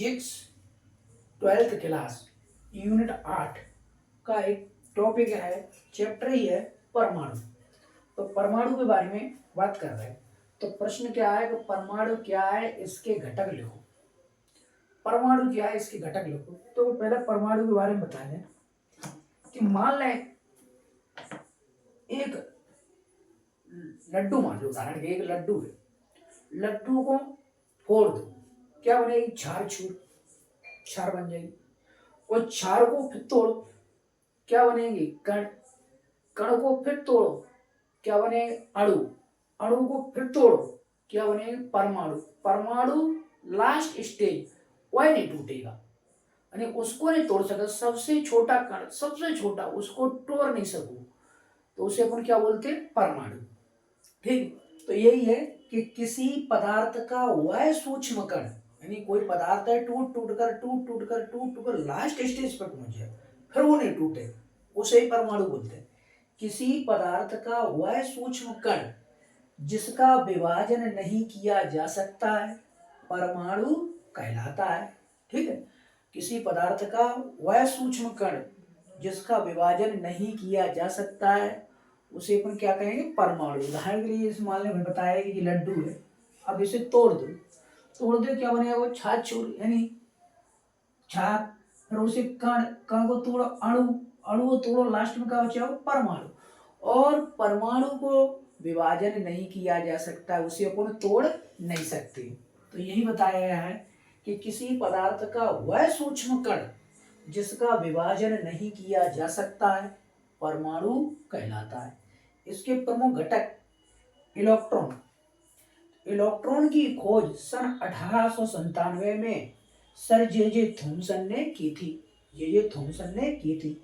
Physics 12th class unit 8 का एक topic है, चैप्टर ही है परमाणु। तो परमाणु के बारे में बात कर रहे हैं। तो प्रश्न क्या है कि परमाणु क्या है, इसके घटक लिखो। परमाणु क्या है, इसके घटक लिखो। तो पहले परमाणु के बारे में बता दें कि मान लें एक लड्डू, मान लो उदाहरण के एक लड्डू है, लड्डू को फोड़ दो, क्या बनेगी? छार छूर, छार बन जाएगी। और छार को फिर तोड़ो, क्या बनेगी? कण। कण को फिर तोड़ो, क्या बनेगी? अणु। अणु को फिर तोड़ो, क्या बनेगी? परमाणु। परमाणु लास्ट स्टेज, वह नहीं टूटेगा, यानी उसको नहीं तोड़ सकता। सबसे छोटा कण, सबसे छोटा, उसको तोड़ नहीं सकूं, तो उसे अपन क्या बोलते हैं? परमाणु। ठीक। तो यही है कि किसी पदार्थ का वह सूक्ष्म कण, यानी कोई पदार्थ है, टूट कर लास्ट स्टेज पर पहुंच जाए, फिर वो नहीं टूटे, उसे ही परमाणु बोलते हैं। किसी पदार्थ का वह सूक्ष्म कण जिसका विभाजन नहीं किया जा सकता है, परमाणु कहलाता है। ठीक है। किसी पदार्थ का वह सूक्ष्म कण जिसका विभाजन नहीं किया जा सकता है, उसे अपन क्या कहेंगे? परमाणु। उदाहरण के लिए इस मान में बताया कि लड्डू है, अब इसे तोड़ दो, क्या बनेगा? वो छाछ छूर, यानी छाछ। फिर उसे कण, कण को तोड़ो, अणु, अणु को तोड़ो, लास्ट में क्या बचा? परमाणु। और परमाणु को विभाजन नहीं किया जा सकता, उसे अपन तोड़ नहीं सकते। तो यही बताया गया है कि किसी पदार्थ का वह सूक्ष्म कण जिसका विभाजन नहीं किया जा सकता है, परमाणु कहलाता है। इसके प्रमुख घटक इलेक्ट्रॉन। इलेक्ट्रॉन की खोज सन 1897 में सर जे थॉमसन ने की थी। जे थॉमसन ने की थी।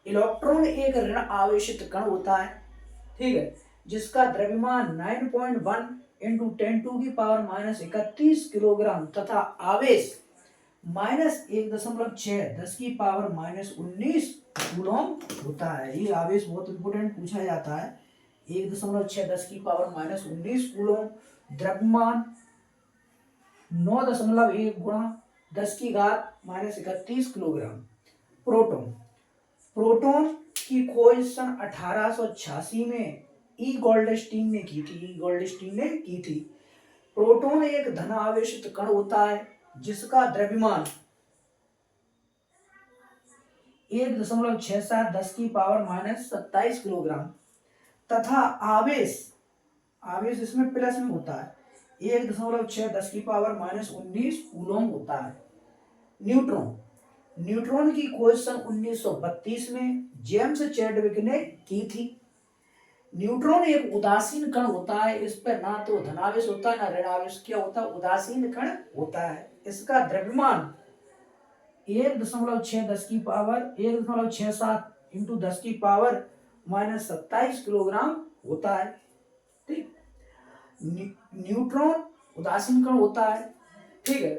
इलेक्ट्रॉन एक ऋण आवेशित कण होता है, ठीक है, जिसका द्रव्यमान 9.1 इंटू 10⁻⁻31 किलोग्राम तथा आवेश -1.6 10⁻⁻19 कूलम होता है। ये आवेश बहुत इंपोर्टेंट पूछा जाता है। 1.6 10⁻⁻19 कूलम, द्रव्यमान 9.1 गुणा 10⁻31 किलोग्राम। प्रोटॉन। प्रोटॉन की खोज सन 1886 में ई गोल्डस्टीन ने की थी। प्रोटॉन एक धन आवेशित कण होता है जिसका द्रव्यमान 1.67 10⁻⁻27 किलोग्राम तथा आवेश इसमें प्लस में होता है, 1.6 10⁻⁻19 कूलम होता है। न्यूट्रॉन की खोज सन 1932 में जेम्स चैडविक ने की थी। न्यूट्रॉन एक उदासीन कण होता है, इस पर ना तो धनावेश होता है ना ऋणावेश। क्या होता है? उदासीन कण होता है। इसका द्रव्यमान 1.6 1.67 इंटू 10⁻⁻27 किलोग्राम होता है। ठीक। न्यूट्रॉन उदासीन कण होता है, ठीक है।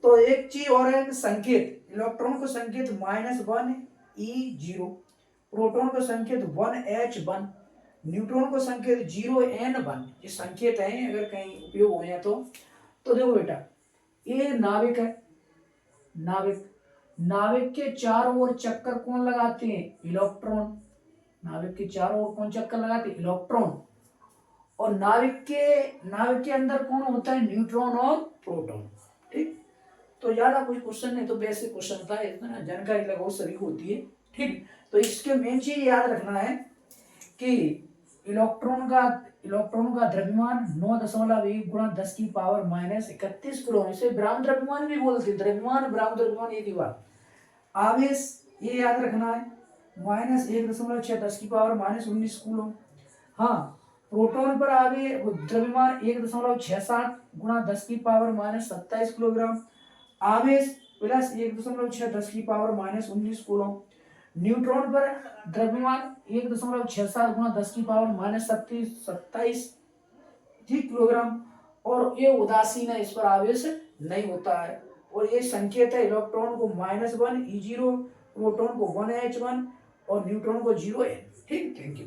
तो एक चीज और है, संकेत। इलेक्ट्रॉन को संकेत -1 E0, प्रोटॉन को संकेत 1H1, न्यूट्रॉन को संकेत 0N1। ये संकेत हैं, अगर कहीं उपयोग हुए तो देखो बेटा, ये नाविक है। नाविक के चारों ओर चक्कर कौन लगाते हैं? इलेक्ट्रॉन। नाविक के चारों ओर कौन चक्कर लगाते हैं? इलेक्ट्रॉन। और नाविक के अंदर कौन होता है? न्यूट्रॉन और प्रोटॉन। ठीक। तो ज्यादा कुछ क्वेश्चन नहीं, तो बेसिक क्वेश्चन था, इतना जानकारी लगभग सभी को होती है। ठीक। तो इसके मेन चीज याद रखना है कि इलेक्ट्रॉन का द्रव्यमान 9.1 गुणा 10⁻⁻31 किलो, इसे ब्राह्म द्रव्यमान भी बोलते हैं। द्रव्यमान ब्राह्म द्रव्यमान एक ही बात। आवेश ये याद रखना है, -1.6 10⁻⁻19 कूलम। हाँ, प्रोटॉन पर आगे द्रव्यमान 1.67 गुणा 10⁻⁻27 किलोग्राम, आवेश प्लस 1.6 10⁻⁻19 कूलम। न्यूट्रॉन पर द्रव्यमान 1.67 गुणा 10⁻⁻27 किलोग्राम, और ये उदासीन है, इस पर आवेश नहीं होता है। और ये संकेत है, इलेक्ट्रॉन को -1 E0, प्रोटॉन को 1H1 और न्यूट्रॉन को 0N। ठीक। Thank you.